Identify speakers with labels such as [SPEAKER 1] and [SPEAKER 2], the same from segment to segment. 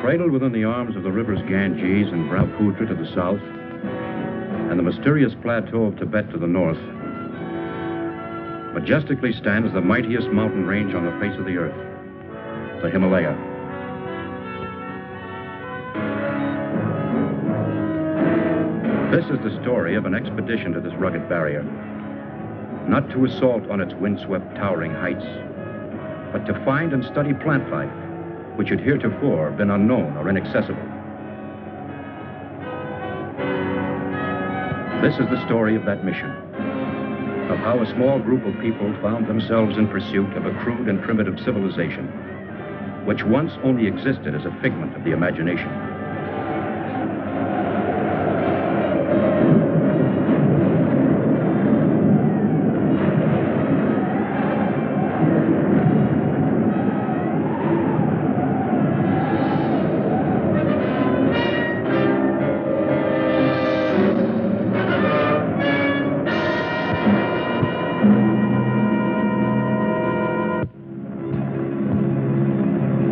[SPEAKER 1] Cradled within the arms of the rivers Ganges and Brahmaputra to the south, and the mysterious plateau of Tibet to the north, majestically stands the mightiest mountain range on the face of the earth, the Himalaya. This is the story of an expedition to this rugged barrier, not to assault on its windswept, towering heights, but to find and study plant life, which had heretofore been unknown or inaccessible. This is the story of that mission, of how a small group of people found themselves in pursuit of a crude and primitive civilization, which once only existed as a figment of the imagination.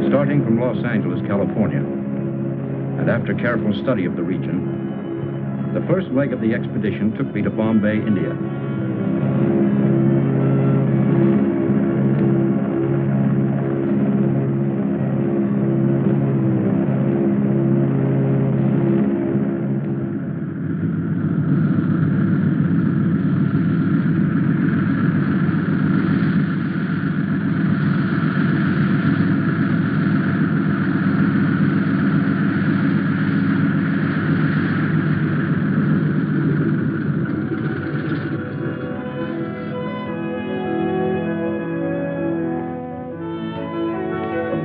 [SPEAKER 1] Starting from Los Angeles, California, and after careful study of the region, the first leg of the expedition took me to Bombay, India.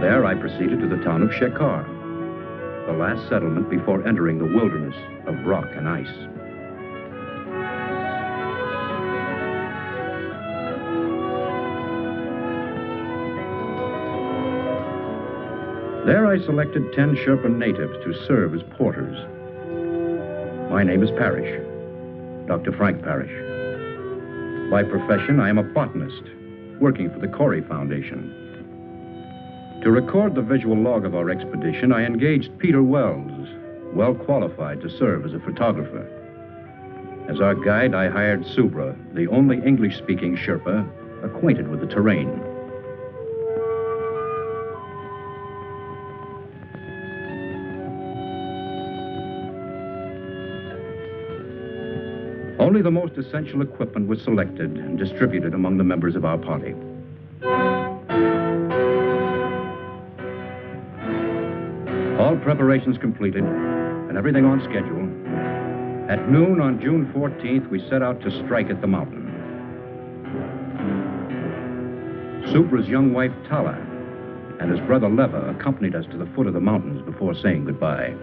[SPEAKER 1] There I proceeded to the town of Shekhar, the last settlement before entering the wilderness of rock and ice. There I selected 10 Sherpa natives to serve as porters. My name is Parrish, Dr. Frank Parrish. By profession, I am a botanist, working for the Corey Foundation. To record the visual log of our expedition, I engaged Peter Wells, well qualified to serve as a photographer. As our guide, I hired Subra, the only English-speaking Sherpa acquainted with the terrain. Only the most essential equipment was selected and distributed among the members of our party. All preparations completed, and everything on schedule, at noon on June 14th, we set out to strike at the mountain. Subra's young wife, Tala, and his brother, Leva, accompanied us to the foot of the mountains before saying goodbye.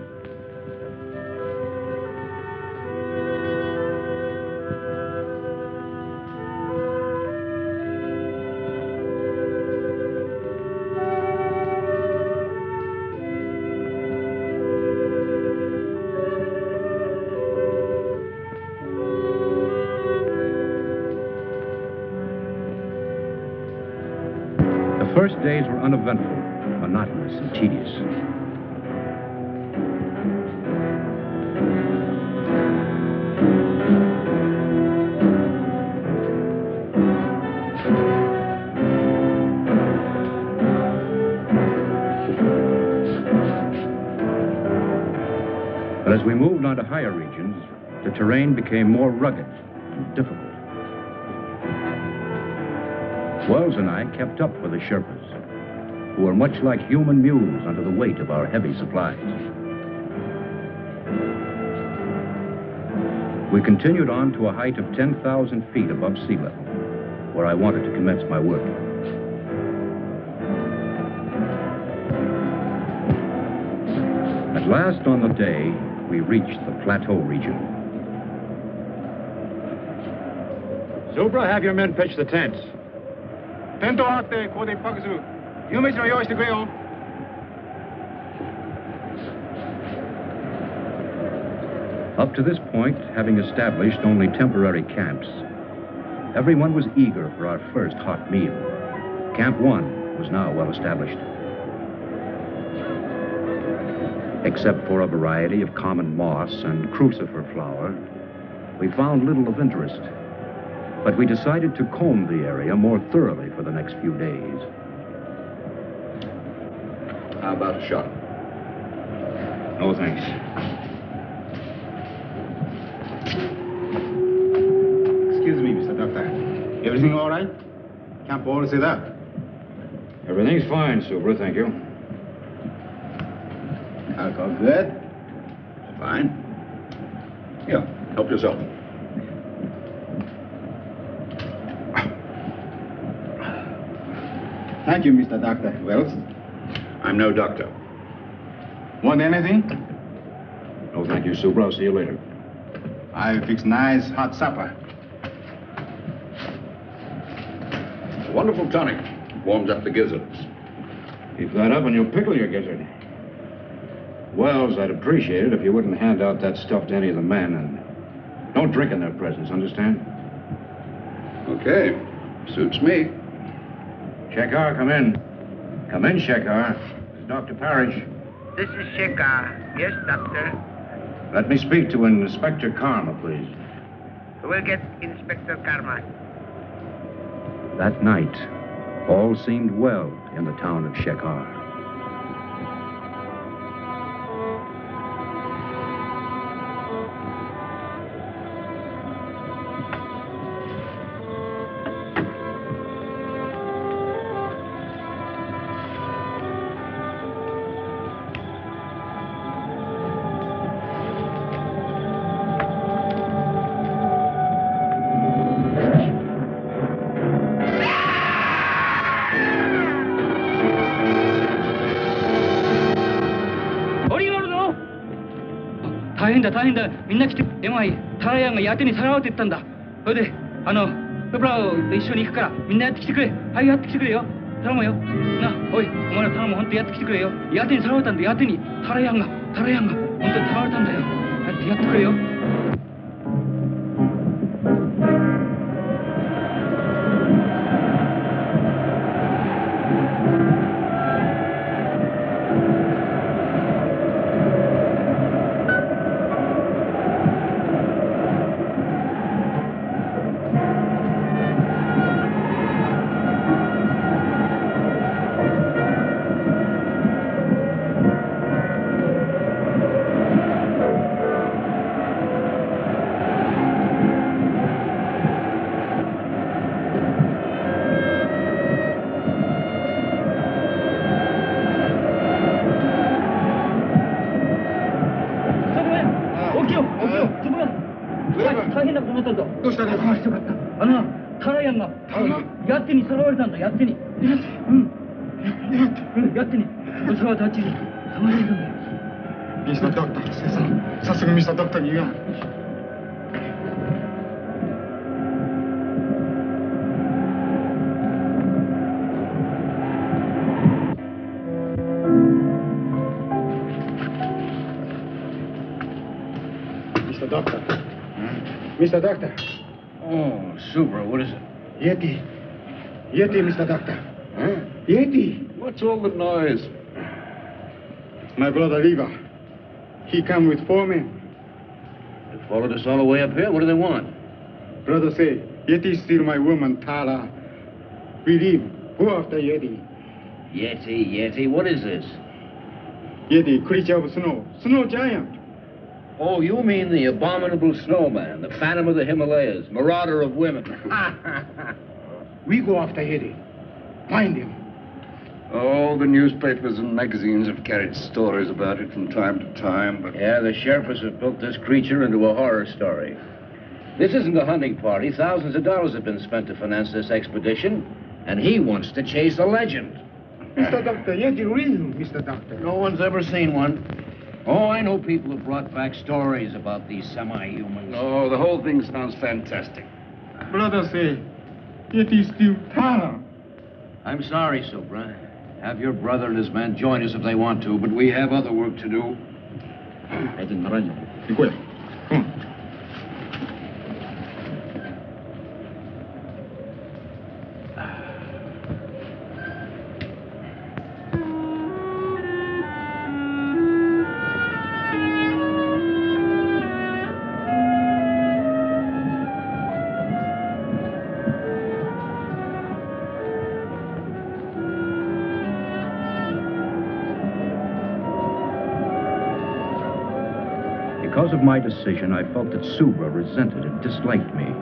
[SPEAKER 1] The first days were uneventful, monotonous, and tedious. But as we moved on to higher regions, the terrain became more rugged and difficult. Wells and I kept up with the Sherpas, who were much like human mules under the weight of our heavy supplies. We continued on to a height of 10,000 feet above sea level, where I wanted to commence my work. At last on the day, we reached the plateau region.
[SPEAKER 2] Subra, have your men pitch the tents.
[SPEAKER 1] Up to this point, having established only temporary camps, Everyone was eager for our first hot meal. Camp 1 was now well established. Except for a variety of common moss and crucifer flower, we found little of interest. But we decided to comb the area more thoroughly for the next few days.
[SPEAKER 3] How about a shot?
[SPEAKER 2] No, thanks.
[SPEAKER 4] Excuse me, Mr. Doctor. Everything all right? Camp all set up.
[SPEAKER 2] Everything's fine, Super, thank you.
[SPEAKER 3] Alcohol good? Fine. Here, help yourself.
[SPEAKER 4] Thank you, Mr. Doctor. Wells,
[SPEAKER 3] I'm no doctor.
[SPEAKER 4] want anything?
[SPEAKER 2] No, thank you, Super. I'll see you later.
[SPEAKER 4] I'll fix nice hot supper.
[SPEAKER 3] Wonderful tonic. Warms up the gizzards.
[SPEAKER 2] Keep that up and you'll pickle your gizzard. Wells, I'd appreciate it if you wouldn't hand out that stuff to any of the men, and don't drink in their presence, understand?
[SPEAKER 3] Okay. Suits me.
[SPEAKER 2] Shekhar, come in. Come in, Shekhar. This is Dr. Parrish.
[SPEAKER 5] This is Shekhar. Yes, doctor.
[SPEAKER 2] Let me speak to Inspector Karma, please.
[SPEAKER 5] We'll get Inspector Karma.
[SPEAKER 1] That night, all seemed well in the town of Shekhar.
[SPEAKER 6] 다행이다. 민나来て 영화이 타라양가 야ten이 살아왔다 했단다. 어디 여보라一緒に行くからみんなやってきてくれ。はいやってきてくれよ。頼むよ。なおいお前ら頼む本当やってきてくれよ。ヤテにさらわれたんだ。ヤテにタラヤンが本当にさらわれたんだよ。やってくれよ。タラヤンがヤテにさらわれたんだ。ヤテにそれはダッチにさまれたんだよ。
[SPEAKER 4] ミスタードクター、先生、早速ミスタードクターに言うが。Mr. Doctor.
[SPEAKER 3] Oh, Super, what is it?
[SPEAKER 4] Yeti, Mr. Doctor.
[SPEAKER 3] Huh?
[SPEAKER 4] Yeti.
[SPEAKER 3] What's all the noise?
[SPEAKER 4] My brother Riva. He come with 4 men.
[SPEAKER 3] They followed us all the way up here. What do they want?
[SPEAKER 4] Brother say, Yeti steal my woman, Tara. We leave. Go after Yeti.
[SPEAKER 3] Yeti, what is this?
[SPEAKER 4] Yeti, creature of snow giant.
[SPEAKER 3] Oh, you mean the abominable snowman, the phantom of the Himalayas, marauder of women.
[SPEAKER 4] We go after Yeti. Find him.
[SPEAKER 3] Oh, the newspapers and magazines have carried stories about it from time to time, but... Yeah, the Sherpas have built this creature into a horror story. This isn't a hunting party. Thousands of dollars have been spent to finance this expedition, and he wants to chase a legend.
[SPEAKER 4] Mr. Doctor, Yeti real, Mr. Doctor.
[SPEAKER 3] No one's ever seen one. Oh, I know people have brought back stories about these semi-humans. Oh, the whole thing sounds fantastic.
[SPEAKER 4] Brother say, Yeti steal Tara.
[SPEAKER 3] I'm sorry, Supra. Have your brother and his men join us if they want to, but we have other work to do.
[SPEAKER 1] Because of my decision, I felt that Subra resented and disliked me.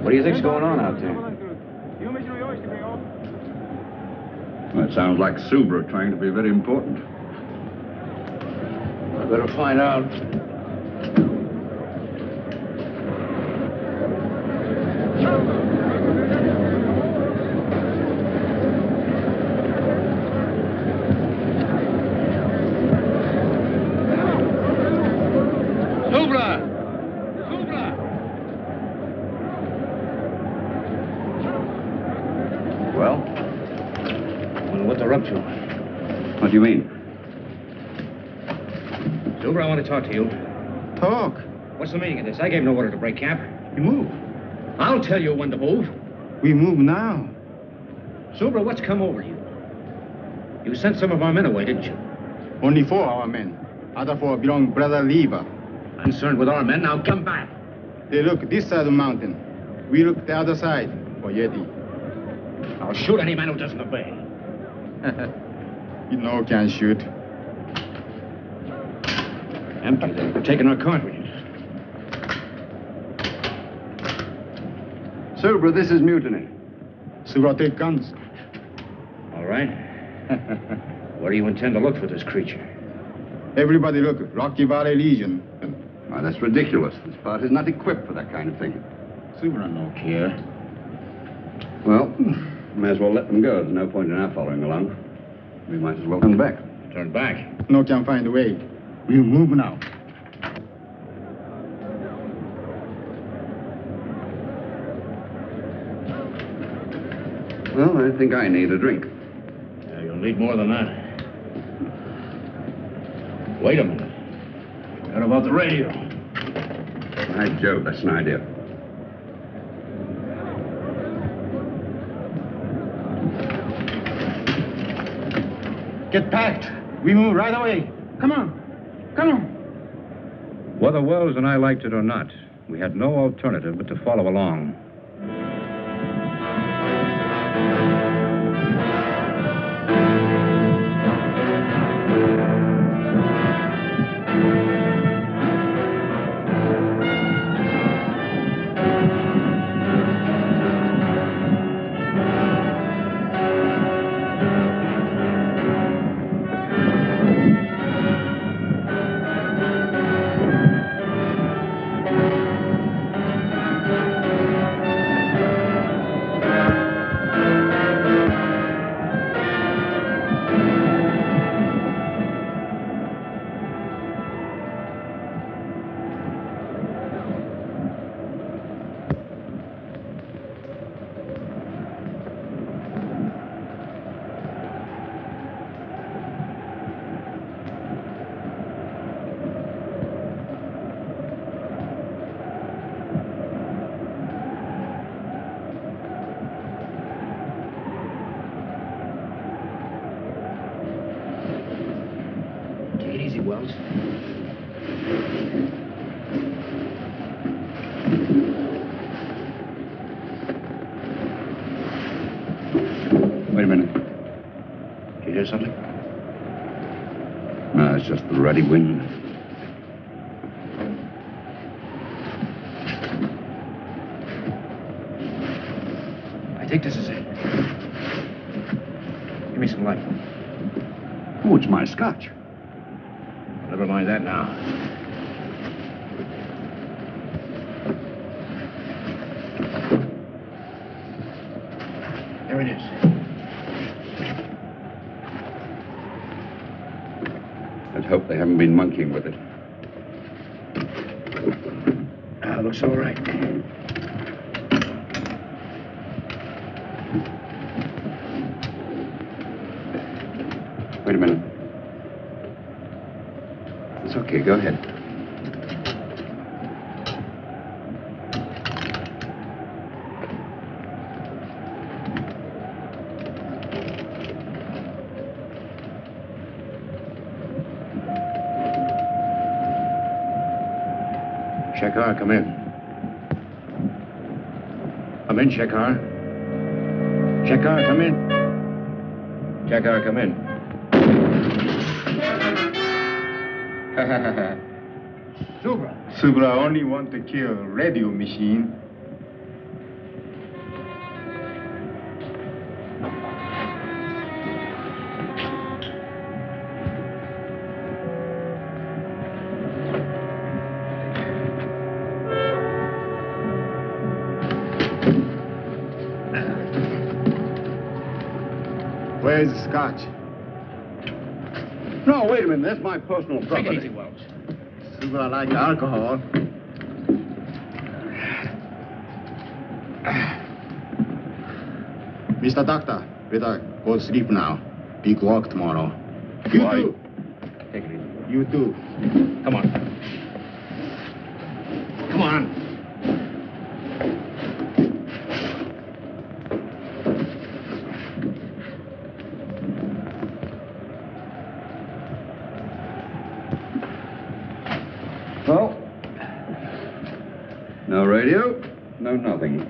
[SPEAKER 2] What do you think's going on out there?
[SPEAKER 3] Well, it sounds like Subra trying to be very important.
[SPEAKER 2] I better find out.
[SPEAKER 3] What do you mean?
[SPEAKER 2] Subra, I want to talk to you.
[SPEAKER 4] Talk.
[SPEAKER 2] What's the meaning of this? I gave no order to break camp.
[SPEAKER 4] We move.
[SPEAKER 2] I'll tell you when to move.
[SPEAKER 4] We move now.
[SPEAKER 2] Subra, what's come over you? You sent some of our men away, didn't you?
[SPEAKER 4] Only 4 our men. Other 4 belong Brother Lever.
[SPEAKER 2] Concerned with our men, now come back.
[SPEAKER 4] They look this side of the mountain. We look the other side for Yeti.
[SPEAKER 2] I'll shoot any man who doesn't obey.
[SPEAKER 4] You know can shoot.
[SPEAKER 2] Empty. They're taking our cartridges.
[SPEAKER 3] Subra, this is mutiny.
[SPEAKER 4] Subra, take guns.
[SPEAKER 2] All right. Where do you intend to look for this creature?
[SPEAKER 4] Everybody look. Rocky Valley Legion.
[SPEAKER 3] Why, that's ridiculous. This part is not equipped for that kind of thing.
[SPEAKER 4] Subra no care.
[SPEAKER 3] Well, may as well let them go. There's no point in our following along. We might as well turn back.
[SPEAKER 2] Turn back?
[SPEAKER 4] No can find a way. We move now.
[SPEAKER 3] Well, I think I need a drink.
[SPEAKER 2] Yeah, you'll need more than that. Wait a minute. What about the radio?
[SPEAKER 3] By Jove, that's an idea.
[SPEAKER 4] Get packed. We move right away. Come on. Come on.
[SPEAKER 1] Whether Wells and I liked it or not, we had no alternative but to follow along.
[SPEAKER 2] Wells.
[SPEAKER 3] Wait a minute.
[SPEAKER 2] Did you hear something?
[SPEAKER 3] No, it's just the ruddy wind.
[SPEAKER 2] I think this is it. Give me some light.
[SPEAKER 3] Oh, it's my scotch.
[SPEAKER 2] Never mind that now. There it is.
[SPEAKER 3] Let's hope they haven't been monkeying with it.
[SPEAKER 2] Looks all right.
[SPEAKER 3] Wait a minute. It's okay, go ahead.
[SPEAKER 2] Shekhar, come in. Come in, Shekhar. Shekhar, come in. Shekhar, come in.
[SPEAKER 4] Subra only want to kill radio machine. Where's the scotch?
[SPEAKER 3] No, wait a minute. That's my personal property.
[SPEAKER 6] Take it easy, Wells.
[SPEAKER 4] Subra like alcohol. Mr. Doctor, better go to sleep now. Big work tomorrow. You
[SPEAKER 3] Why?
[SPEAKER 4] too.
[SPEAKER 6] Take it easy.
[SPEAKER 4] You too.
[SPEAKER 6] Come on.
[SPEAKER 2] Come on.
[SPEAKER 3] Well, no radio, no nothing.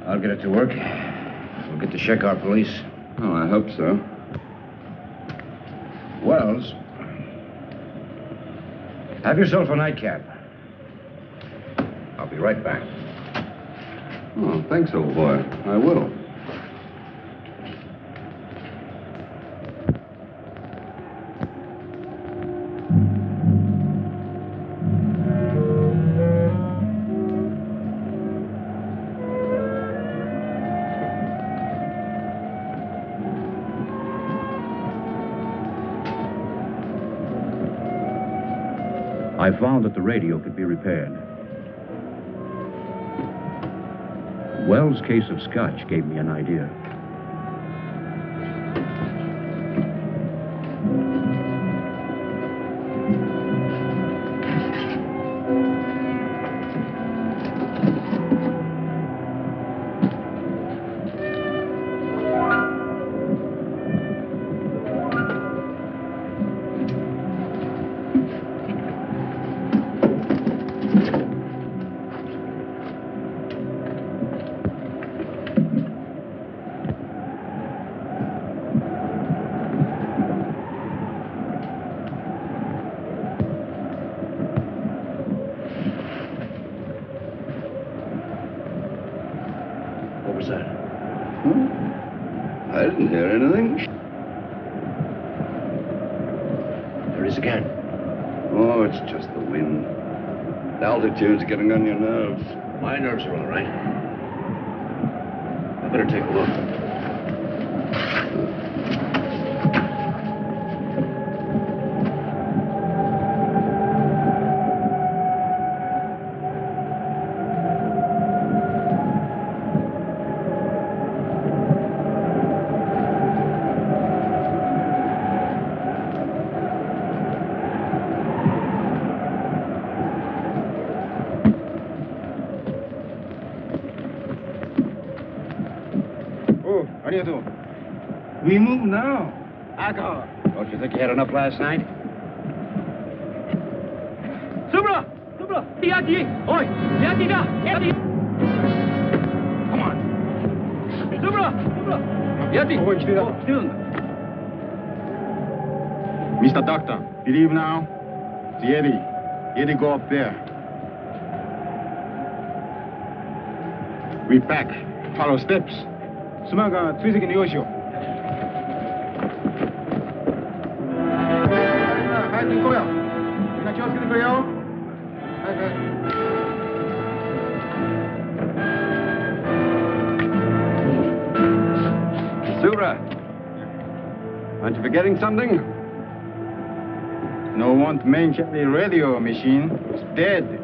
[SPEAKER 2] I'll get it to work. We'll get the Shekhar police.
[SPEAKER 3] Oh, I hope so.
[SPEAKER 2] Wells, have yourself a nightcap. I'll be right back.
[SPEAKER 3] Oh, thanks, old boy. I will.
[SPEAKER 1] I found that the radio could be repaired. Wells' case of scotch gave me an idea.
[SPEAKER 2] What was that?
[SPEAKER 3] I didn't hear anything.
[SPEAKER 2] There it is again.
[SPEAKER 3] Oh, it's just the wind. The altitude's getting on your nerves.
[SPEAKER 2] My nerves are all right. I better take a look.
[SPEAKER 4] We move now. Alcohol.
[SPEAKER 2] Don't you think you had enough last night?
[SPEAKER 6] Subra! Subra! Yati! Oi! Yati da! Yati!
[SPEAKER 2] Come on.
[SPEAKER 6] Subra! Subra! Yati!
[SPEAKER 4] Oh, it's there. Mr. Doctor, believe now? The Yeti go up there. We back. Follow steps. 스마가追跡に用しよう. 하여튼 거야. 그냥 지웠을 거예요. 하여튼. Aren't you forgetting something? No one mentioned the radio machine. It's dead.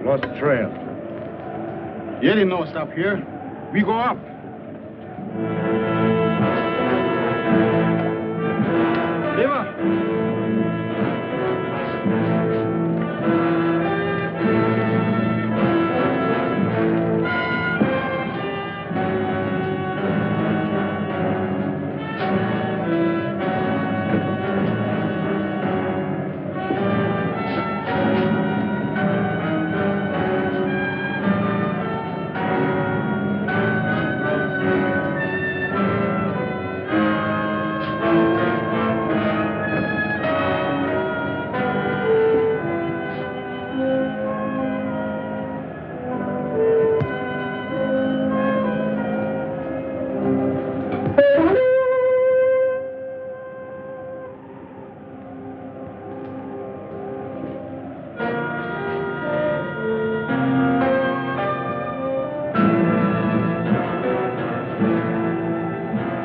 [SPEAKER 2] Lost the trail.
[SPEAKER 4] You didn't know stop here. We go up.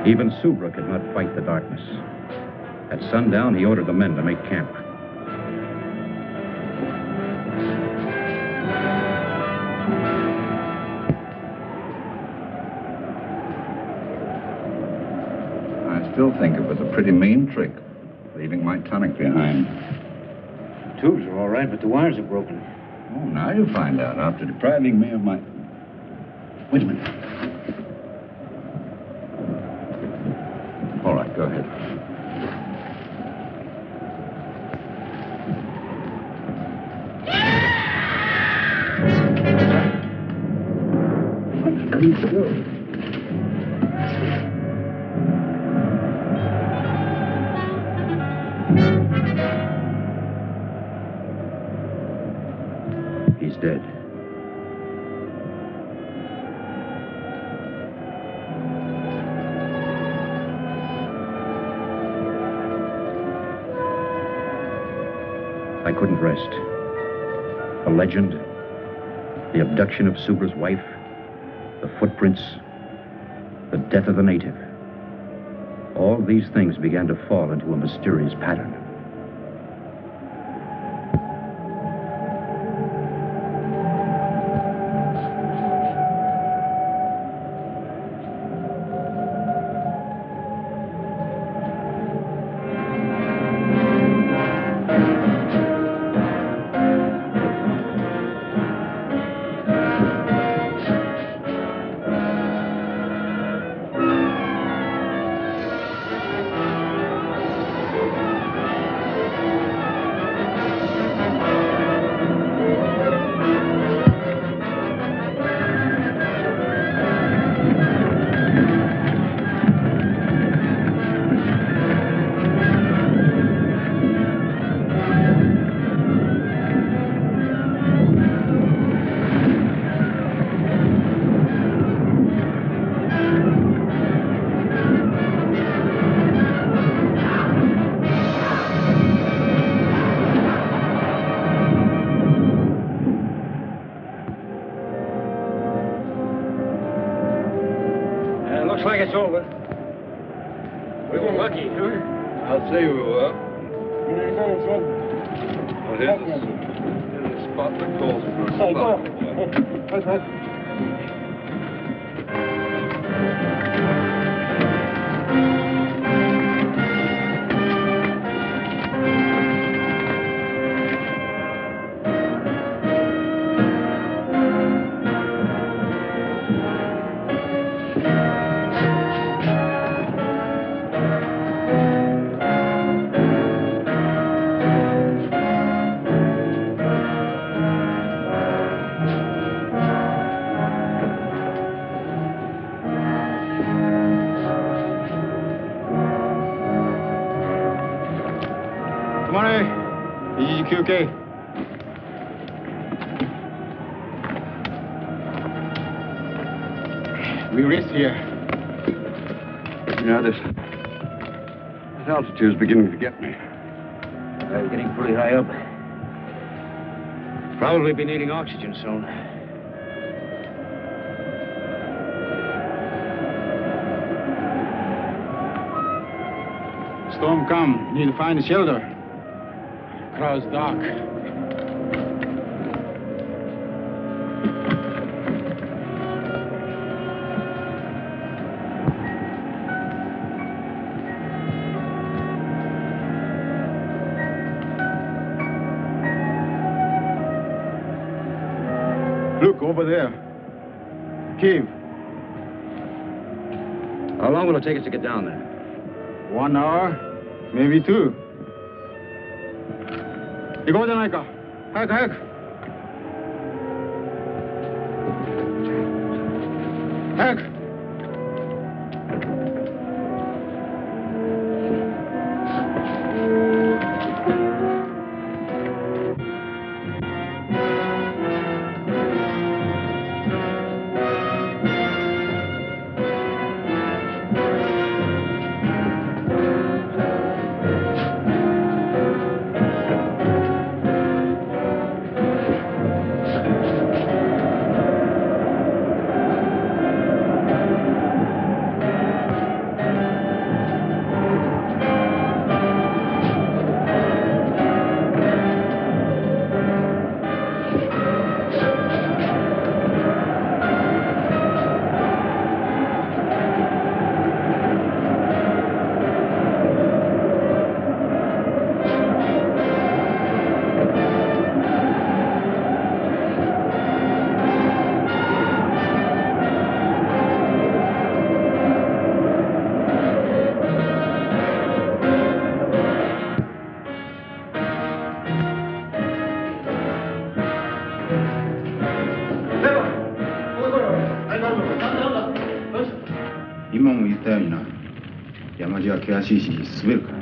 [SPEAKER 1] Even Subra could not fight the darkness. At sundown, he ordered the men to make camp.
[SPEAKER 2] I still think it was a pretty mean trick, leaving my tonic behind.
[SPEAKER 3] The tubes are all right, but the wires are broken.
[SPEAKER 2] Oh, now you'll find out after depriving me of my... Wait a minute. All right, go ahead. Let's go.
[SPEAKER 1] He's dead. I couldn't rest. The legend, the abduction of Subra's wife, the footprints, the death of the native. All these things began to fall into a mysterious pattern.
[SPEAKER 3] Looks like it's over. We were lucky, huh?
[SPEAKER 4] I'll say we were.
[SPEAKER 3] I thought it's over.
[SPEAKER 7] butler calls for a slug.
[SPEAKER 4] Okay. We rest here.
[SPEAKER 7] Yeah, this altitude is beginning to get me.
[SPEAKER 3] Getting pretty high up. Probably be needing oxygen soon.
[SPEAKER 4] Storm come. Need to find a shelter. Crowd's dark. Look, over there. Cave.
[SPEAKER 2] How long will it take us to get down there?
[SPEAKER 4] 1 hour, maybe 2. 行こうじゃないか。早く早く。早く。
[SPEAKER 1] 今も言ったようにな、山路は険しいし滑るから、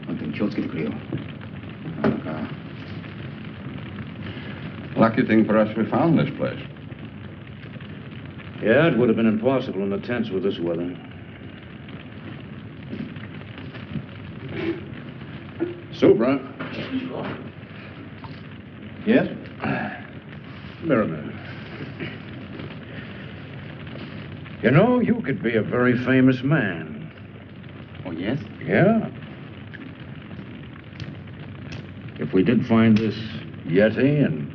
[SPEAKER 1] 本当に気をつけてくれよ。なんか。
[SPEAKER 7] Lucky thing for us we found this place.
[SPEAKER 2] Yeah, it would have been impossible in the tents with this weather. Soup, right?
[SPEAKER 1] Yes?
[SPEAKER 2] Here a minute. You know, you could be a very famous man.
[SPEAKER 1] Oh, yes?
[SPEAKER 2] Yeah. If we did find this Yeti and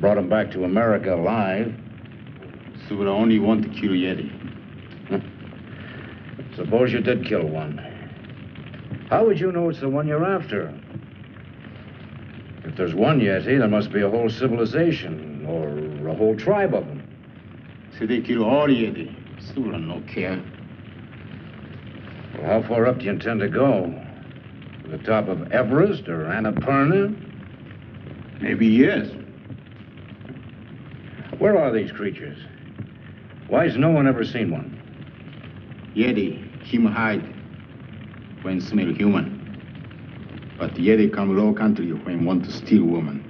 [SPEAKER 2] brought him back to America alive.
[SPEAKER 1] So would I only want to kill Yeti.
[SPEAKER 2] Suppose you did kill one. How would you know it's the one you're after? If there's one Yeti, there must be a whole civilization or a whole tribe of them.
[SPEAKER 1] So they kill all Yeti. So would I no care.
[SPEAKER 2] Well, how far up do you intend to go? To the top of Everest or Annapurna?
[SPEAKER 1] Maybe yes.
[SPEAKER 2] Where are these creatures? Why has no one ever seen one?
[SPEAKER 1] Yeti, him hide when smell human. But Yeti come low country when want to steal woman.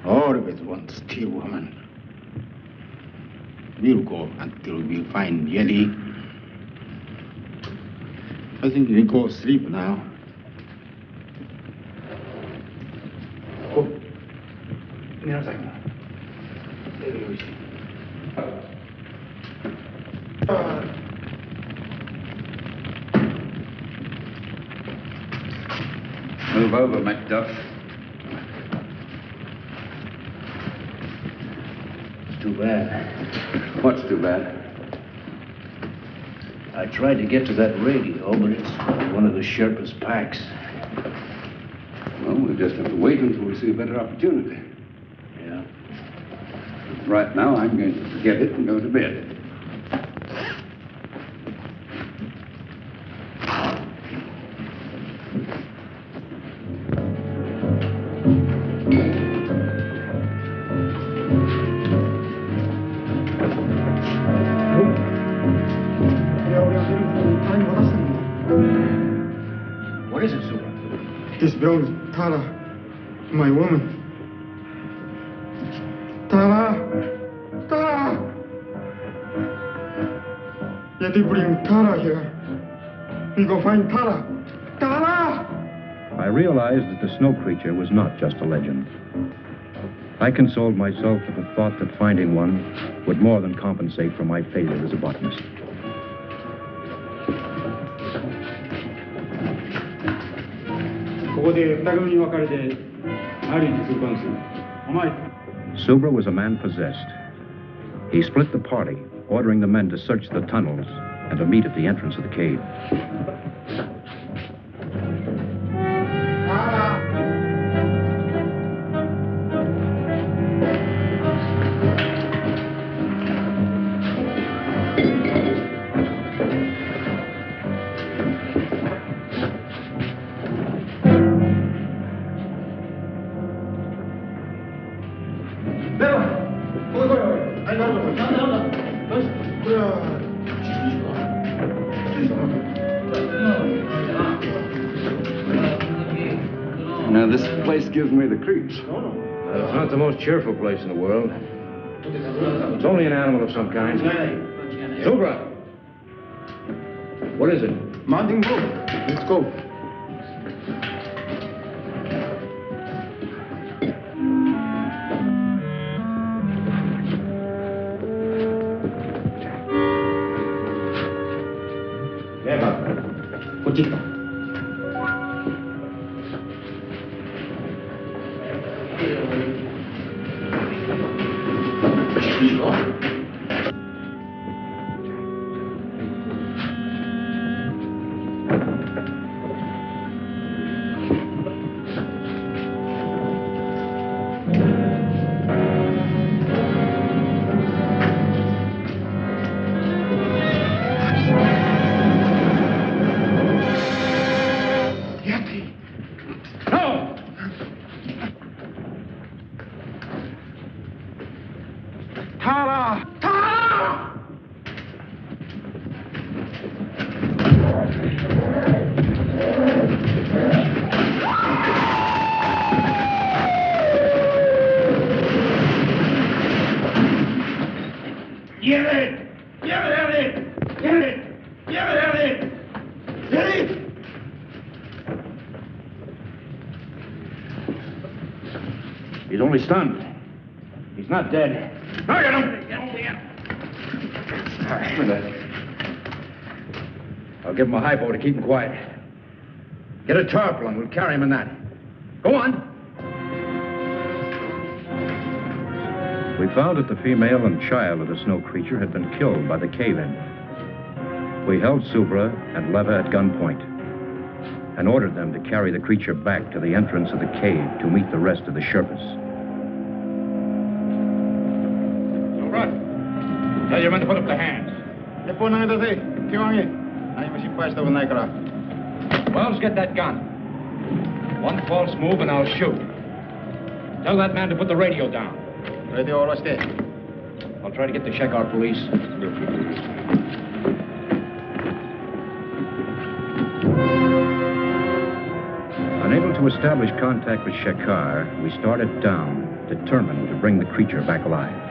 [SPEAKER 1] Always want to steal woman. We'll go until we find Yeti. I think we go sleep now. Oh.
[SPEAKER 7] Move over, Macduff.
[SPEAKER 2] too bad.
[SPEAKER 3] What's too bad?
[SPEAKER 2] I tried to get to that radio, but it's one of the Sherpa's packs.
[SPEAKER 3] Well, we'll just have to wait until we see a better opportunity.
[SPEAKER 2] Yeah.
[SPEAKER 3] Right now, I'm going to forget it and go to bed.
[SPEAKER 2] What is it, Super?
[SPEAKER 4] This belongs to Tara, my woman. Tara! Tara! Yeti bring Tara here. We go find Tara. Tara!
[SPEAKER 1] I realized that the snow creature was not just a legend. I consoled myself with the thought that finding one would more than compensate for my failure as a botanist. Subra was a man possessed. He split the party, ordering the men to search the tunnels and to meet at the entrance of the cave.
[SPEAKER 3] Now, this place gives me the creeps.
[SPEAKER 2] It's not the most cheerful place in the world. It's only an animal of some kind. Subra! What is it?
[SPEAKER 4] Mountain Grove. Let's go.
[SPEAKER 2] He's only stunned. He's not dead. No, get him! All right. I'll give him a hypo to keep him quiet. Get a tarpaulin. We'll carry him in that. Go on.
[SPEAKER 1] We found that the female and child of the snow creature had been killed by the cave-in. We held Subra and Leva at gunpoint and ordered them to carry the creature back to the entrance of the cave to meet the rest of the Sherpas.
[SPEAKER 2] Subra, tell your men to put up their hands. Wells, get that gun. One false move and I'll shoot. Tell that man to put the radio down. I'll try to get to Shekar police.
[SPEAKER 1] Unable to establish contact with Shekar, we started down, determined to bring the creature back alive.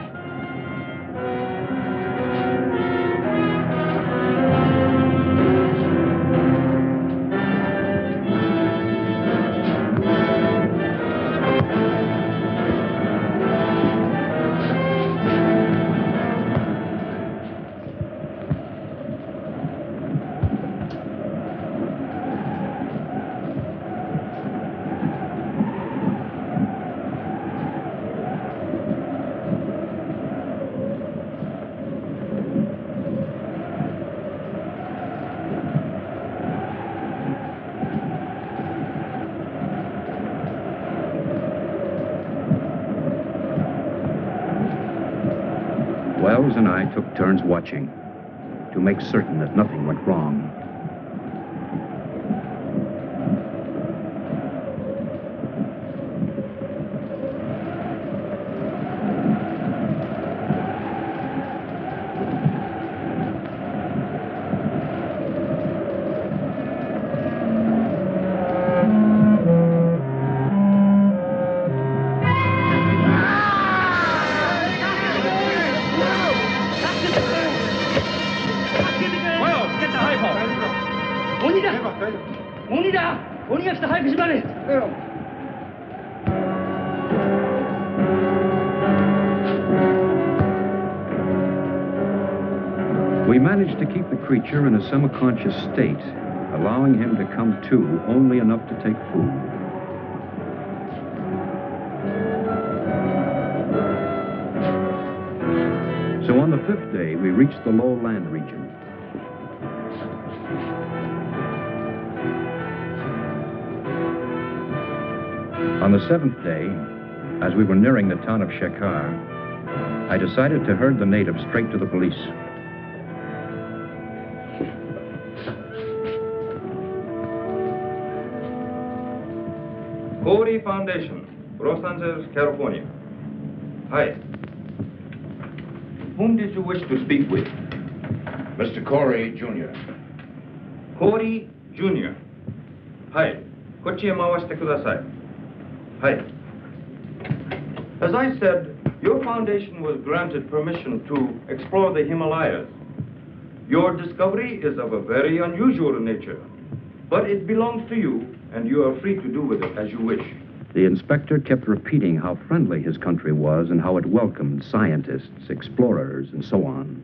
[SPEAKER 1] Wells and I took turns watching to make certain that nothing went wrong. We managed to keep the creature in a semi-conscious state, allowing him to come to only enough to take food. So on the 5th day, we reached the low land region. On the 7th day, as we were nearing the town of Shekhar, I decided to herd the natives straight to the police.
[SPEAKER 8] Corey Foundation, Los Angeles, California. Hi. Whom did you wish to speak with?
[SPEAKER 2] Mr. Corey, Jr.
[SPEAKER 8] Corey, Jr. はい。こっちへ回してください。はい。As I said, your foundation was granted permission to explore the Himalayas. Your discovery is of a very unusual nature, but it belongs to you, and you are free to do with it as you wish.
[SPEAKER 1] The inspector kept repeating how friendly his country was and how it welcomed scientists, explorers, and so on.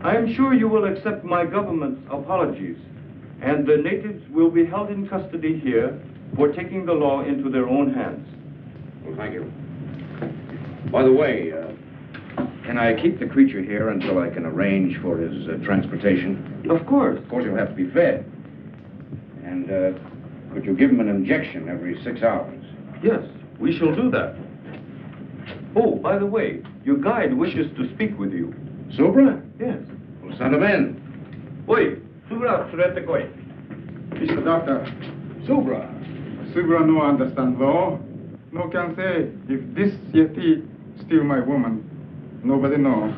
[SPEAKER 8] I am sure you will accept my government's apologies, and the natives will be held in custody here for taking the law into their own hands.
[SPEAKER 2] Well, thank you. By the way, can I keep the creature here until I can arrange for his transportation?
[SPEAKER 8] Of course.
[SPEAKER 2] Of course, he'll have to be fed. And could you give him an injection every 6 hours?
[SPEAKER 8] Yes, we shall do that. Oh, by the way, your guide wishes to speak with you.
[SPEAKER 2] Subra?
[SPEAKER 8] Yes.
[SPEAKER 2] Well, send him in.
[SPEAKER 8] Oi, Subra, surete koi.
[SPEAKER 4] Mr. Doctor,
[SPEAKER 2] Subra.
[SPEAKER 4] Subra no understand law. No can say if this Yeti steal my woman. Nobody know.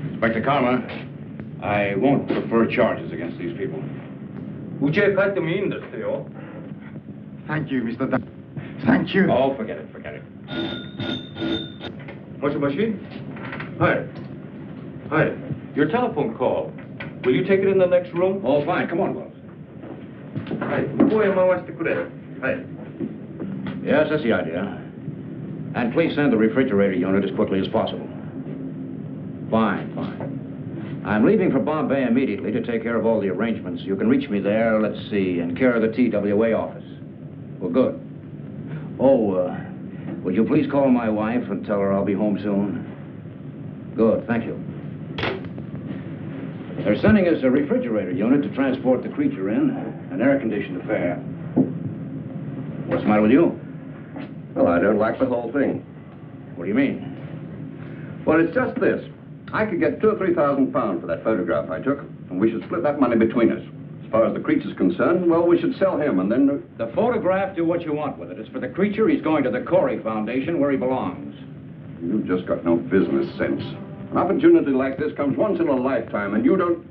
[SPEAKER 2] Inspector Karma, I won't prefer charges against these people.
[SPEAKER 4] Thank you, Mr. Doctor. Thank you.
[SPEAKER 2] Oh, forget it, forget it.
[SPEAKER 8] Moshi? Hi. Hi. Your telephone call. Will you take it in the next room?
[SPEAKER 2] Oh, fine. Come on, Wells.
[SPEAKER 8] Hi. Hi.
[SPEAKER 2] Yes, that's the idea. And please send the refrigerator unit as quickly as possible. Fine, fine. I'm leaving for Bombay immediately to take care of all the arrangements. You can reach me there, let's see, in care of the TWA office. Well, good. Oh, would you please call my wife and tell her I'll be home soon? Good, thank you. They're sending us a refrigerator unit to transport the creature in, an air-conditioned affair. What's the matter with you?
[SPEAKER 3] Well, I don't like the whole thing.
[SPEAKER 2] What do you mean?
[SPEAKER 3] Well, it's just this. I could get 2,000 or 3,000 pounds for that photograph I took, and we should split that money between us. As far as the creature's concerned, well, we should sell him, and then...
[SPEAKER 2] The photograph, do what you want with it. It's for the creature. He's going to the Corey Foundation, where he belongs.
[SPEAKER 3] You've just got no business sense. An opportunity like this comes once in a lifetime, and you don't...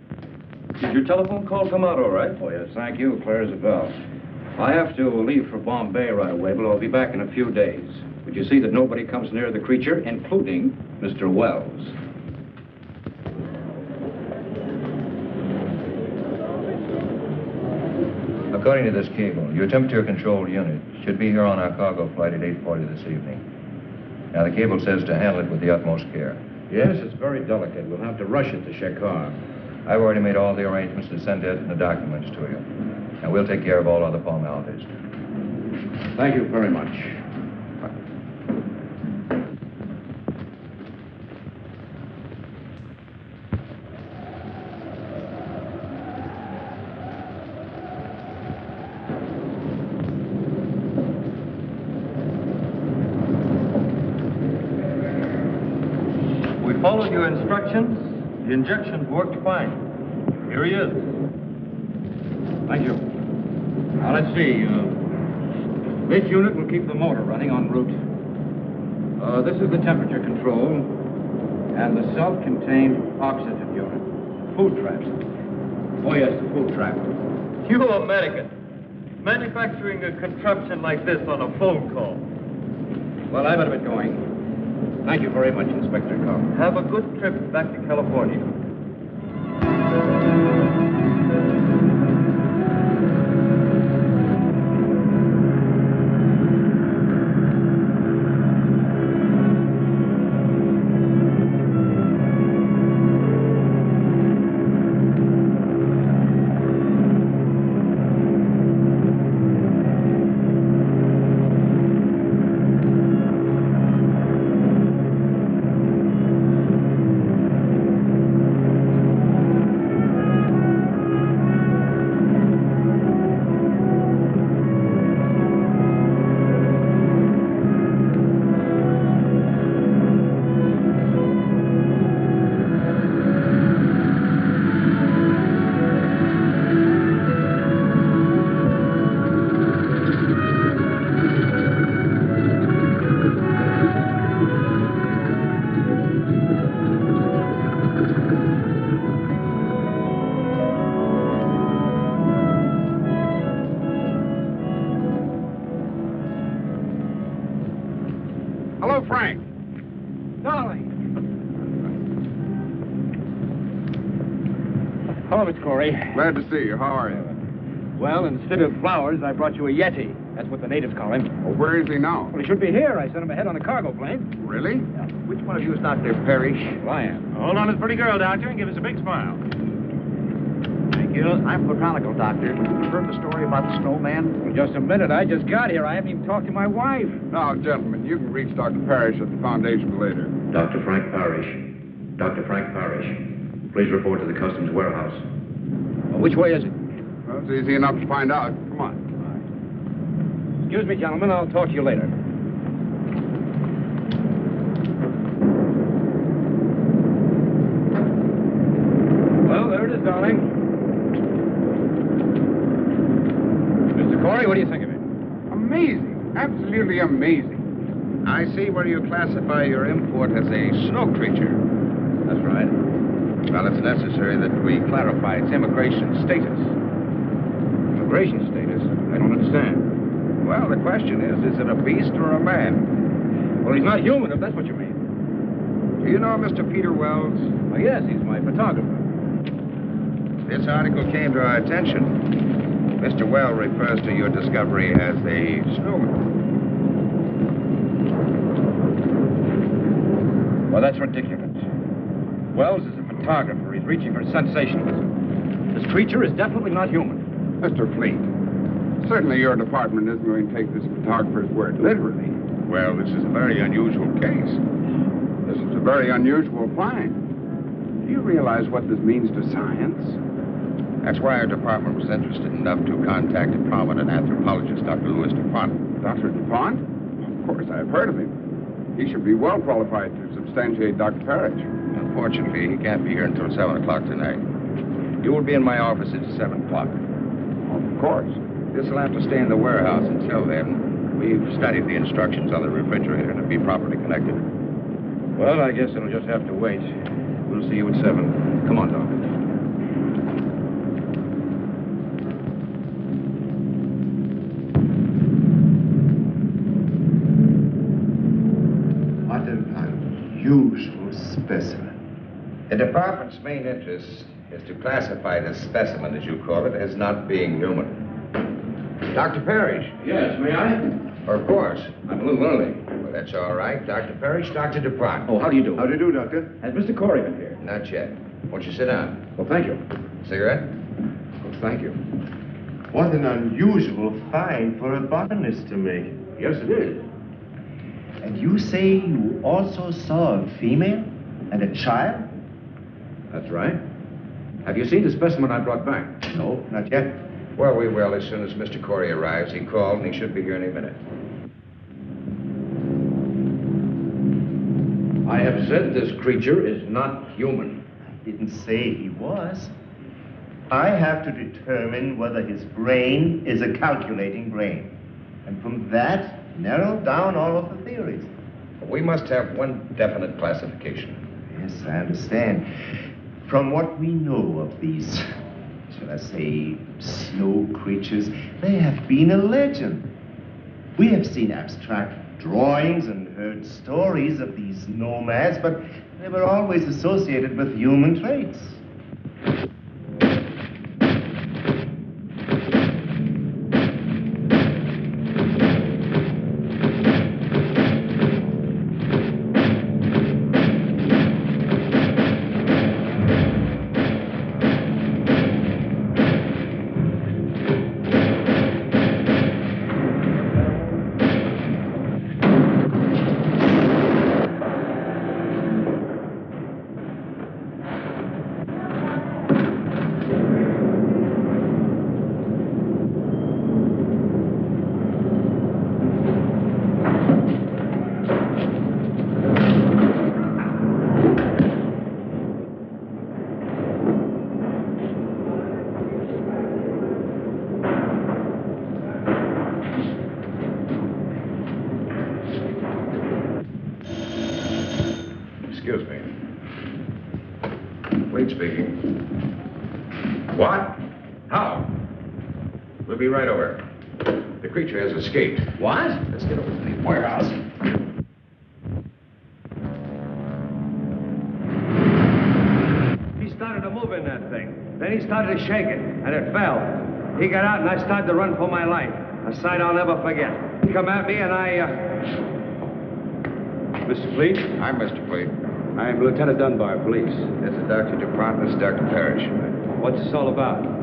[SPEAKER 8] Did your telephone call come out all right?
[SPEAKER 2] Oh, yes, thank you. Clear as a bell. I have to leave for Bombay right away, but I'll be back in a few days. Would you see that nobody comes near the creature, including Mr. Wells?
[SPEAKER 9] According to this cable, your temperature-controlled unit should be here on our cargo flight at 8:40 this evening. Now, the cable says to handle it with the utmost care.
[SPEAKER 2] Yes, it's very delicate. We'll have to rush it to Shekhar.
[SPEAKER 9] I've already made all the arrangements to send it and the documents to you. And we'll take care of all other formalities.
[SPEAKER 2] Thank you very much.
[SPEAKER 8] You followed your instructions. The injections worked fine. Here he is.
[SPEAKER 2] Thank you. Now, let's see. This unit will keep the motor running en route. This is the temperature control and the self-contained oxygen unit. Food trap. Oh, yes, the food trap.
[SPEAKER 8] You American. Manufacturing a contraption like this on a phone call.
[SPEAKER 2] Well, I better get going. Thank you very much, Inspector Cobb.
[SPEAKER 8] Have a good trip back to California.
[SPEAKER 7] Hello, Frank.
[SPEAKER 6] Darling.
[SPEAKER 10] Hello, Miss Corey.
[SPEAKER 7] Glad to see you. How are you?
[SPEAKER 10] Well, instead of flowers, I brought you a Yeti. That's what the natives call him.
[SPEAKER 7] Well, where is he now?
[SPEAKER 10] Well, he should be here. I sent him ahead on a cargo plane.
[SPEAKER 7] Really?
[SPEAKER 10] Which one of you is Dr. Parrish?
[SPEAKER 7] Well, I am.
[SPEAKER 10] Hold on, this pretty girl, Doctor, and give us a big smile.
[SPEAKER 6] Thank you. I'm botanical doctor. You heard the story about the snowman?
[SPEAKER 10] Well, just a minute. I just got here. I haven't even talked to my wife.
[SPEAKER 7] Now, gentlemen, you can reach Dr. Parrish at the Foundation later.
[SPEAKER 1] Dr. Frank Parrish. Dr. Frank Parrish. Please report to the Customs Warehouse.
[SPEAKER 10] Well, which way is it?
[SPEAKER 7] Well, it's easy enough to find out. Come on.
[SPEAKER 10] Excuse me, gentlemen. I'll talk to you later. Well, there it is, darling. Mr. Corey, what do you think of it?
[SPEAKER 7] Amazing. Absolutely amazing.
[SPEAKER 3] I see where you classify your import as a snow creature.
[SPEAKER 2] That's right.
[SPEAKER 3] Well, it's necessary that we clarify its immigration status.
[SPEAKER 2] Immigration status? I don't understand.
[SPEAKER 3] Well, the question is it a beast or a man?
[SPEAKER 10] Well, he's not human, if that's what you mean.
[SPEAKER 3] Do you know Mr. Peter Wells?
[SPEAKER 10] Well, yes, he's my photographer.
[SPEAKER 3] This article came to our attention. Mr. Well refers to your discovery as a snowman.
[SPEAKER 10] Well, that's ridiculous. Wells is a photographer. He's reaching for sensationalism. This creature is definitely not human.
[SPEAKER 7] Mr. Fleet, certainly your department isn't going to take this photographer's word literally.
[SPEAKER 3] Well, this is a very unusual case.
[SPEAKER 7] This is a very unusual find. Do you realize what this means to science?
[SPEAKER 3] That's why our department was interested enough to contact a prominent anthropologist, Dr. Louis DuPont.
[SPEAKER 7] Dr. DuPont? Of course, I've heard of him. He should be well qualified to substantiate Dr. Parrish.
[SPEAKER 3] Unfortunately, he can't be here until 7 o'clock tonight. You will be in my office at 7 o'clock.
[SPEAKER 7] Of course.
[SPEAKER 3] This will have to stay in the warehouse until then. We've studied the instructions on the refrigerator to be properly connected.
[SPEAKER 2] Well, I guess it'll just have to wait. We'll see you at 7. Come on, Doc.
[SPEAKER 11] What an unusual specimen.
[SPEAKER 3] The department's main interest is to classify this specimen, as you call it, as not being human. Dr. Parrish.
[SPEAKER 2] Yes, may I?
[SPEAKER 3] Of course.
[SPEAKER 2] I'm a little early.
[SPEAKER 3] Well, that's all right. Dr. Parrish, Dr. DuPont.
[SPEAKER 2] Oh, how do you do?
[SPEAKER 11] How do you do, Doctor?
[SPEAKER 2] Has Mr. Corey been here?
[SPEAKER 3] Not yet. Won't you sit down?
[SPEAKER 2] Well, thank you.
[SPEAKER 3] Cigarette?
[SPEAKER 2] Oh, thank you.
[SPEAKER 11] What an unusual find for a botanist to make.
[SPEAKER 2] Yes, it is.
[SPEAKER 11] And you say you also saw a female and a child?
[SPEAKER 2] That's right. Have you seen the specimen I brought back?
[SPEAKER 11] No, not yet.
[SPEAKER 3] Well, we will as soon as Mr. Corey arrives. He called, and he should be here any minute. I have said this creature is not human.
[SPEAKER 11] I didn't say he was. I have to determine whether his brain is a calculating brain. And from that, narrow down all of the theories.
[SPEAKER 9] We must have one definite classification.
[SPEAKER 11] Yes, I understand. From what we know of these, shall I say, snow creatures, they have been a legend. We have seen abstract drawings and heard stories of these nomads, but they were always associated with human traits.
[SPEAKER 9] Excuse me. Fleet speaking. What? How? We'll be right over. The creature has escaped.
[SPEAKER 3] What?
[SPEAKER 9] Let's get over to the warehouse.
[SPEAKER 12] He started to move in that thing. Then he started to shake it, and it fell. He got out, and I started to run for my life. A sight I'll never forget. He come at me, and Mr. Fleet?
[SPEAKER 9] I'm Mr. Fleet.
[SPEAKER 12] I'm Lieutenant Dunbar, police.
[SPEAKER 9] This is Dr. DuPont. This is Dr. Parrish.
[SPEAKER 12] What's this all about?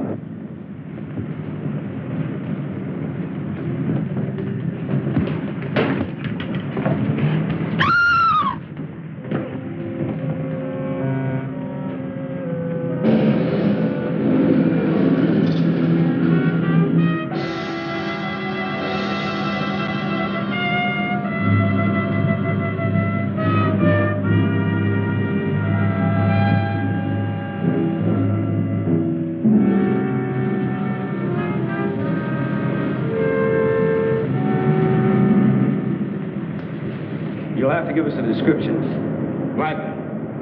[SPEAKER 12] You'll have to give us a description. Mike,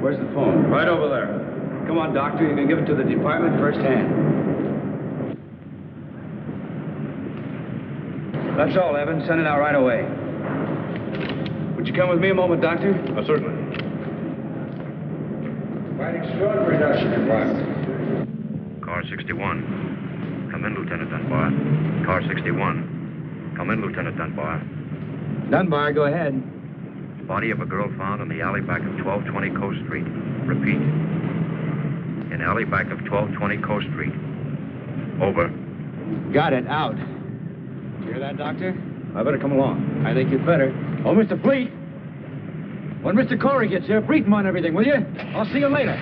[SPEAKER 12] where's the phone?
[SPEAKER 2] Right over there.
[SPEAKER 12] Come on, Doctor. You can give it to the department firsthand. That's all, Evan. Send it out right away. Would you come with me a moment, Doctor?
[SPEAKER 2] Certainly.
[SPEAKER 9] Quite extraordinary, Dr. DuPont.
[SPEAKER 1] Car 61. Come in, Lieutenant Dunbar. Car 61. Come in, Lieutenant Dunbar.
[SPEAKER 12] Dunbar, go ahead.
[SPEAKER 1] Body of a girl found in the alley back of 1220 Coast Street. Repeat. In alley back of 1220 Coast Street. Over.
[SPEAKER 12] Got it. Out. Hear that, Doctor? I better come along. I think you'd better. Oh, Mr. Fleet. When Mr. Corey gets here, brief him on everything, will you? I'll see you later.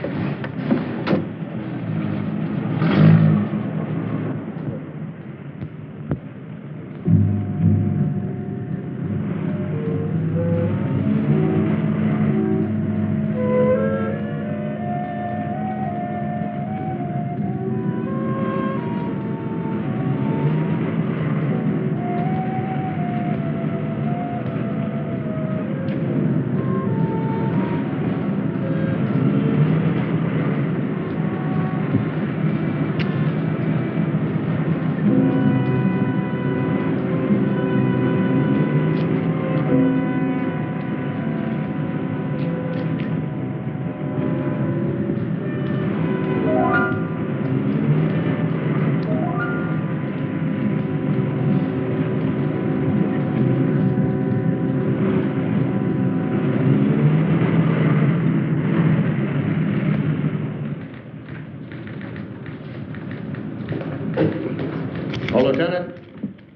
[SPEAKER 3] Lieutenant?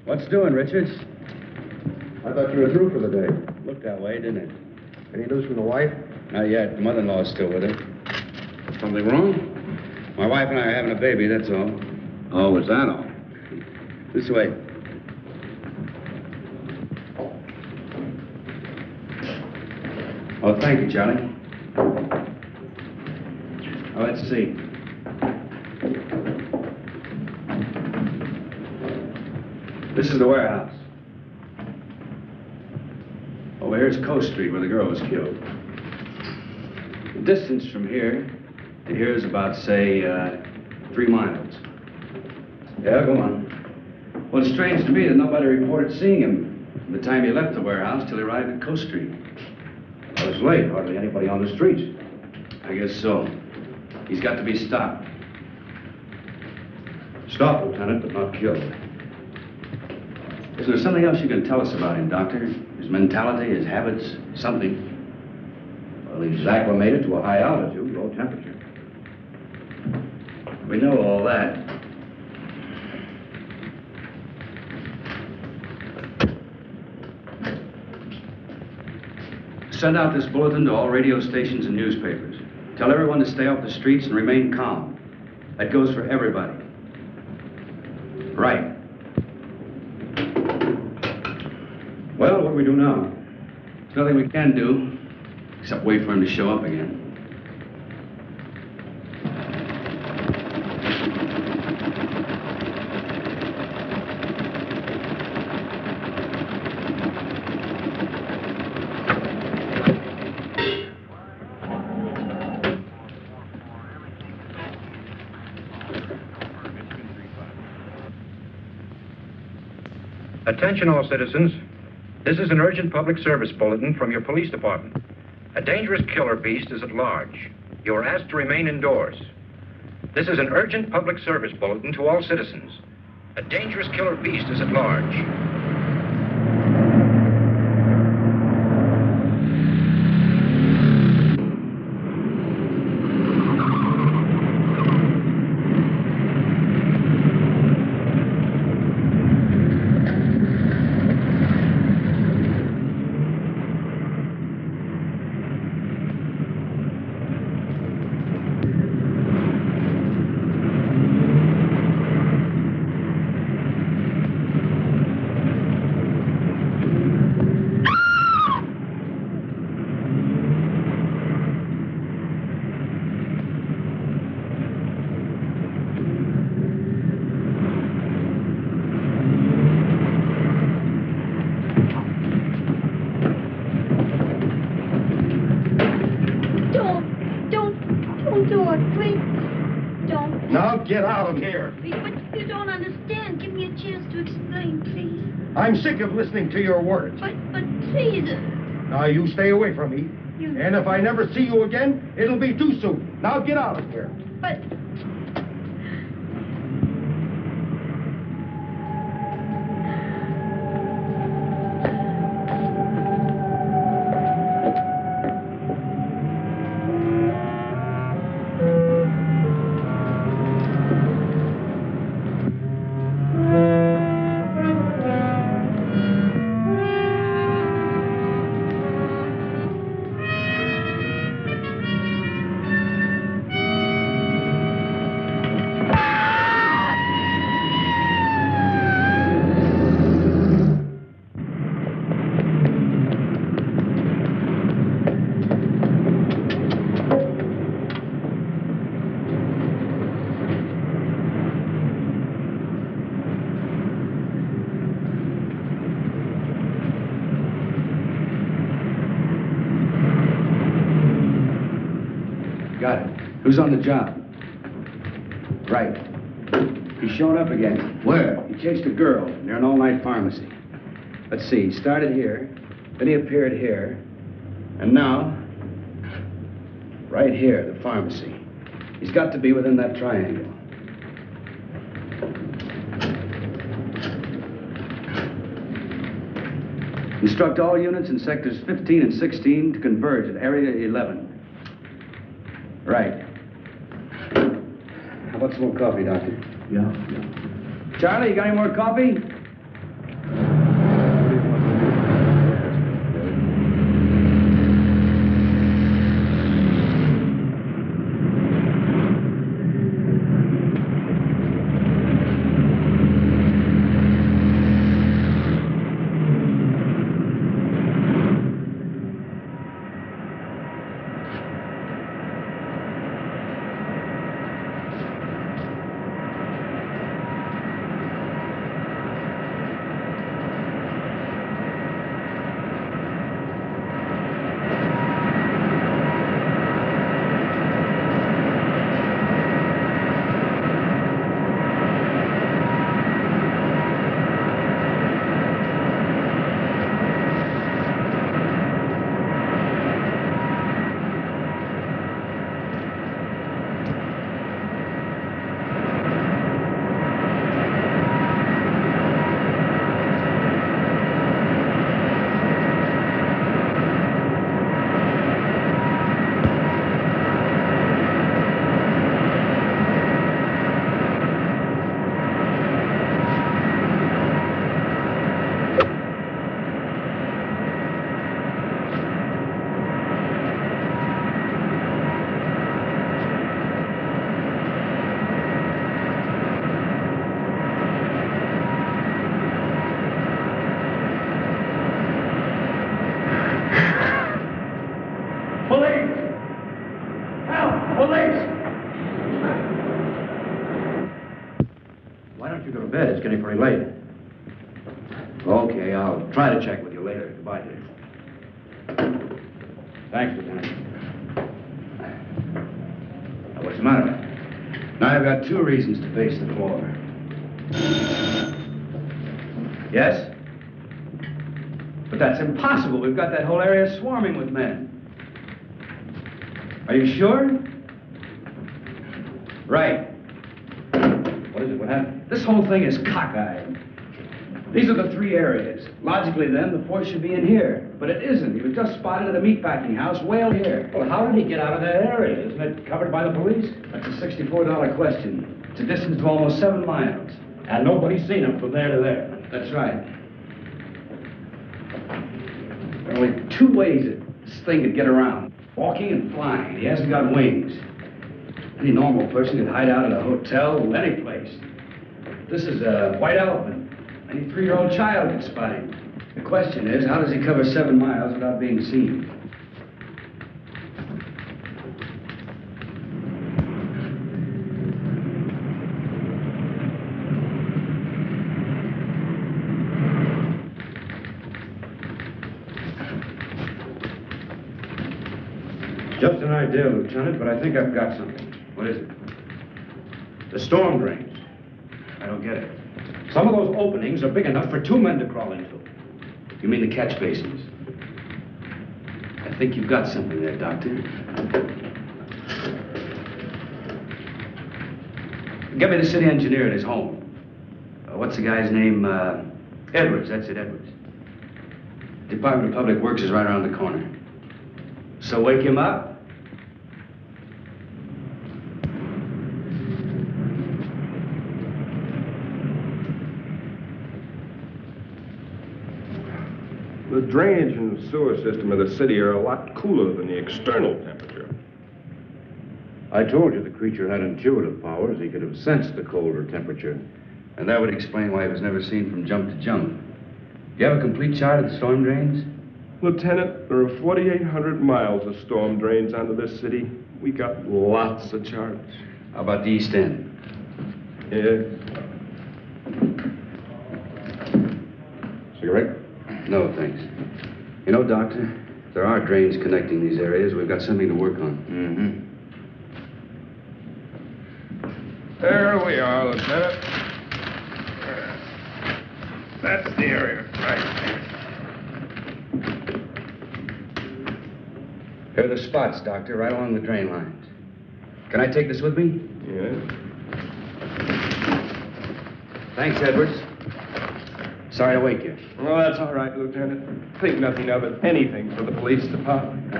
[SPEAKER 12] What's doing, Richards?
[SPEAKER 3] I thought you were through for the day.
[SPEAKER 12] Looked that way, didn't it?
[SPEAKER 3] Any news from the wife?
[SPEAKER 12] Not yet. The mother-in-law's still with her.
[SPEAKER 3] Something wrong?
[SPEAKER 12] My wife and I are having a baby, that's all.
[SPEAKER 3] Oh, is that all?
[SPEAKER 12] This way.
[SPEAKER 2] Oh, thank you, Charlie. Oh, let's see. This is the warehouse. Over here's Coast Street, where the girl was killed. The distance from here to here is about, say, 3 miles. Yeah, go on. Well, it's strange to me that nobody reported seeing him from the time he left the warehouse till he arrived at Coast Street. Well, it's late. Hardly anybody on the streets. I guess so. He's got to be stopped. Stopped, Lieutenant, but not killed. Is there something else you can tell us about him, Doctor? His mentality, his habits, something? Well, he's acclimated to a high altitude, low temperature. We know all that. Send out this bulletin to all radio stations and newspapers. Tell everyone to stay off the streets and remain calm. That goes for everybody. Right. Well, what do we do now? There's nothing we can do, except wait for him to show up again.
[SPEAKER 1] Attention all citizens. This is an urgent public service bulletin from your police department. A dangerous killer beast is at large. You are asked to remain indoors. This is an urgent public service bulletin to all citizens. A dangerous killer beast is at large.
[SPEAKER 13] Get out of here.
[SPEAKER 14] Please, but you don't understand. Give me a chance to explain, please.
[SPEAKER 13] I'm sick of listening to your words.
[SPEAKER 14] But please.
[SPEAKER 13] Now, you stay away from me. And if I never see you again, it'll be too soon. Now, get out of here.
[SPEAKER 14] But...
[SPEAKER 2] Got it. Who's on the job? Right. He showed up again.
[SPEAKER 3] Where?
[SPEAKER 2] He chased a girl near an all-night pharmacy. Let's see, he started here, then he appeared here, and now, right here, the pharmacy. He's got to be within that triangle. Instruct all units in sectors 15 and 16 to converge at area 11. Right. How about some more coffee, Doctor? Yeah. Charlie, you got any more coffee? it's getting pretty late. Okay, I'll try to check with you later. Goodbye, dear. Thanks, Lieutenant. Now, what's the matter? Now, I've got 2 reasons to pace the floor. Yes? But that's impossible. We've got that whole area swarming with men. Are you sure? Right. What is it? What happened? This whole thing is cockeyed. These are the 3 areas. Logically, then, the 4th should be in here. But it isn't. He was just spotted at a meatpacking house way out here. Well, how did he get out of that area? Isn't it covered by the police? That's a $64 question. It's a distance of almost 7 miles. And nobody's seen him from there to there. That's right. There are only 2 ways that this thing could get around. Walking and flying. He hasn't got wings. Any normal person could hide out at a hotel, any place. This is a white elephant. Any 3-year-old child could spot him. The question is, how does he cover 7 miles without being seen? Just an idea, Lieutenant, but I think I've got something. What is it? The storm drains. I don't get it. Some of those openings are big enough for 2 men to crawl into. You mean the catch basins? I think you've got something there, Doctor. Get me the city engineer at his home. What's the guy's name? Edwards, that's it, Edwards. Department of Public Works is right around the corner. So wake him up.
[SPEAKER 7] The drainage and sewer system of the city are a lot cooler than the external temperature.
[SPEAKER 2] I told you the creature had intuitive powers. He could have sensed the colder temperature. And that would explain why he was never seen from jump to jump. You have a complete chart of the storm drains?
[SPEAKER 7] Lieutenant, there are 4,800 miles of storm drains under this city. We got lots of charts.
[SPEAKER 2] How about the East End?
[SPEAKER 7] Yeah.
[SPEAKER 2] Cigarette? No, thanks. You know, Doctor, if there are drains connecting these areas, we've got something to work on.
[SPEAKER 7] There we are, Lieutenant. That's the area, right there.
[SPEAKER 2] Here are the spots, Doctor, right along the drain lines. Can I take this with me?
[SPEAKER 7] Yeah.
[SPEAKER 2] Thanks, Edwards. Sorry to wake you.
[SPEAKER 7] Well, that's all right, Lieutenant. Think nothing of it. Anything for the police department.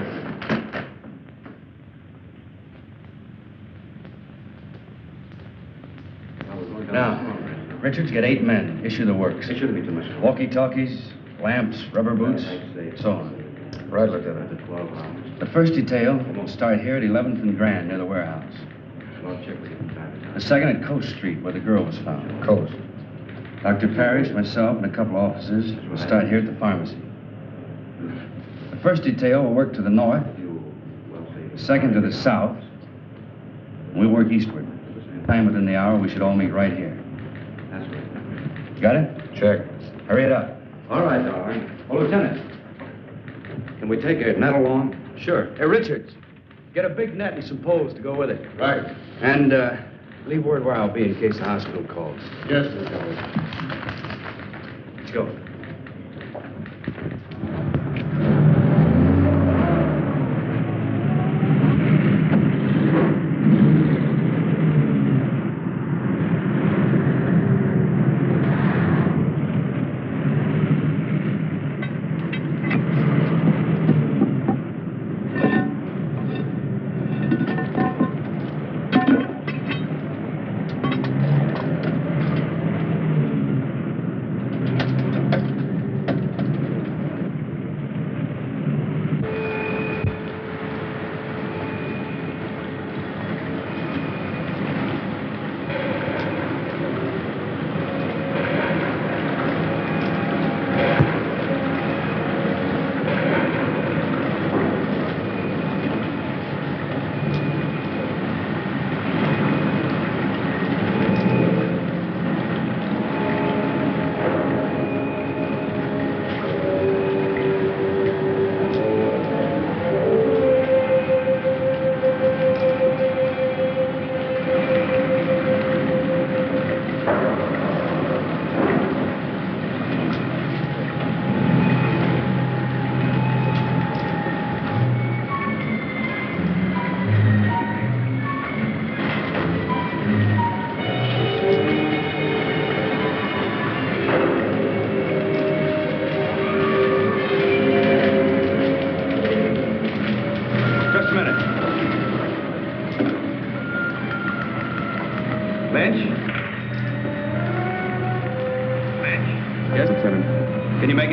[SPEAKER 2] Now, Richards, get 8 men. Issue the works. It shouldn't be too much. Walkie-talkies, lamps, rubber boots, so on. Right, Lieutenant. The first detail will start here at 11th and Grand, near the warehouse. The second at Coast Street, where the girl was found. Coast. Dr. Parrish, myself, and a couple officers will start here at the pharmacy. The first detail will work to the north, the second to the south, and we'll work eastward. Time within the hour, we should all meet right here. Got it?
[SPEAKER 7] Check.
[SPEAKER 2] Hurry it up. All right, darling. Oh, Lieutenant, can we take a net along?
[SPEAKER 12] Sure. Hey, Richards, get a big net and some poles to go with it.
[SPEAKER 7] Right.
[SPEAKER 2] And leave word where I'll be in case the hospital calls.
[SPEAKER 7] Yes, Lieutenant.
[SPEAKER 2] Let's go.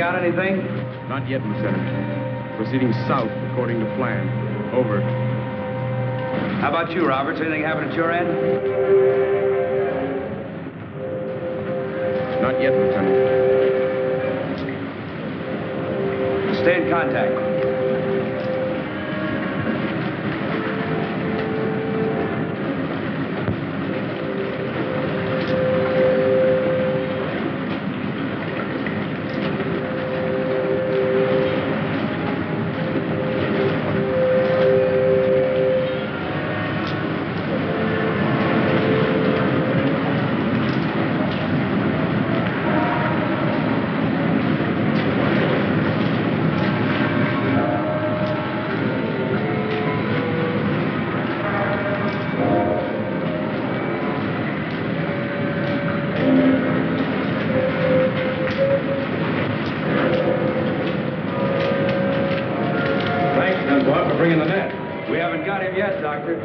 [SPEAKER 10] out anything?
[SPEAKER 15] Not yet, Lieutenant. Proceeding south according to plan. Over.
[SPEAKER 10] How about you, Roberts? Anything happened at your end?
[SPEAKER 15] Not yet, Lieutenant.
[SPEAKER 10] Stay in contact. Bringing the net. We haven't got him yet, Doctor.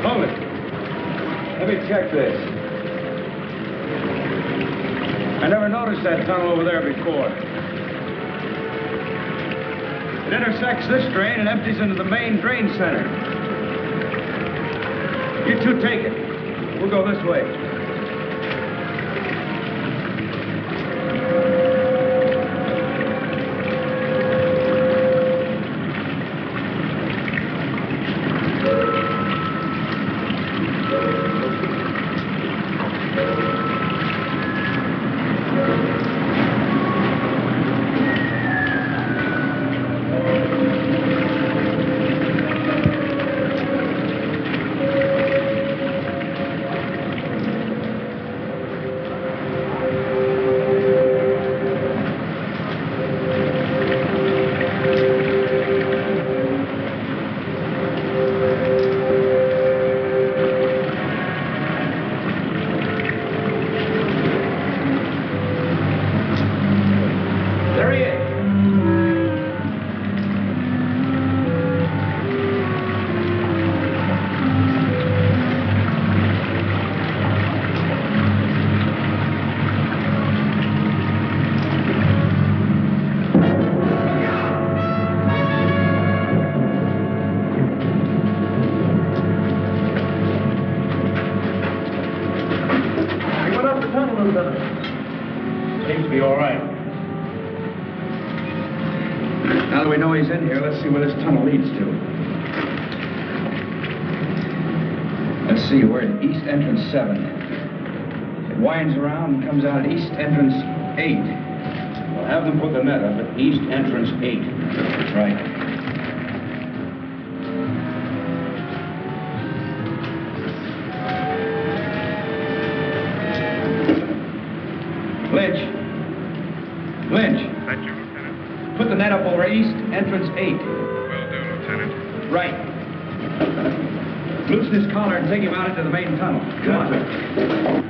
[SPEAKER 10] Hold it. Let me check this. I never noticed that tunnel over there before. It intersects this drain and empties into the main drain center. You two take it. We'll go this way.
[SPEAKER 2] Seems to be all right. Now that we know he's in here, let's see where this tunnel leads to. Let's see, we're at East Entrance 7. It winds around and comes out at East Entrance 8. We'll have them put the net up at East Entrance 8. That's right. Lynch.
[SPEAKER 4] Thank you, Lieutenant.
[SPEAKER 2] Put the net up over East Entrance 8.
[SPEAKER 4] Will do, Lieutenant.
[SPEAKER 2] Right. Loosen his collar and take him out into the main tunnel. Come on.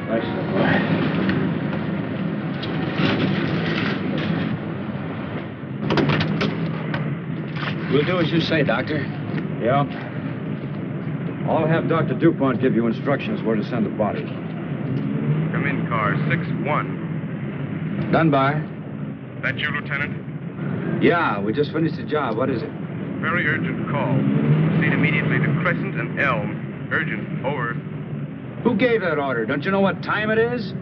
[SPEAKER 2] Nice, boy.
[SPEAKER 12] We'll do as you say, Doctor.
[SPEAKER 10] Yeah. I'll have Dr. DuPont give you instructions where to send the body.
[SPEAKER 15] Come in, car 6-1.
[SPEAKER 12] Dunbar?
[SPEAKER 15] That you, Lieutenant?
[SPEAKER 12] Yeah, we just finished the job. What is it?
[SPEAKER 15] Very urgent call. Proceed immediately to Crescent and Elm. Urgent. Over.
[SPEAKER 12] Who gave that order? Don't you know what time it is?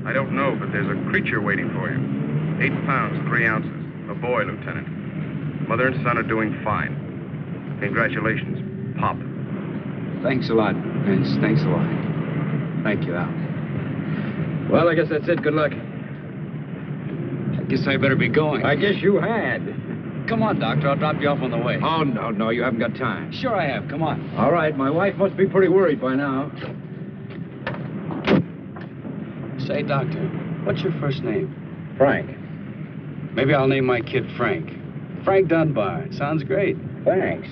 [SPEAKER 15] I don't know, but there's a creature waiting for you. 8 pounds, 3 ounces. A boy, Lieutenant. Mother and son are doing fine. Congratulations, Pop.
[SPEAKER 12] Thanks a lot, Vince. Thanks a lot. Thank you, Al.
[SPEAKER 10] Well, I guess that's it. Good luck.
[SPEAKER 12] I guess I better be going.
[SPEAKER 10] I guess you had.
[SPEAKER 12] Come on, Doctor. I'll drop you off on the way.
[SPEAKER 10] Oh, no, you haven't got time.
[SPEAKER 12] Sure I have. Come on.
[SPEAKER 10] All right, my wife must be pretty worried by now.
[SPEAKER 12] Say, Doctor, what's your first name?
[SPEAKER 10] Frank.
[SPEAKER 12] Maybe I'll name my kid Frank. Frank Dunbar. Sounds great.
[SPEAKER 10] Thanks.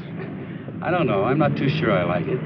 [SPEAKER 12] I don't know. I'm not too sure I like it.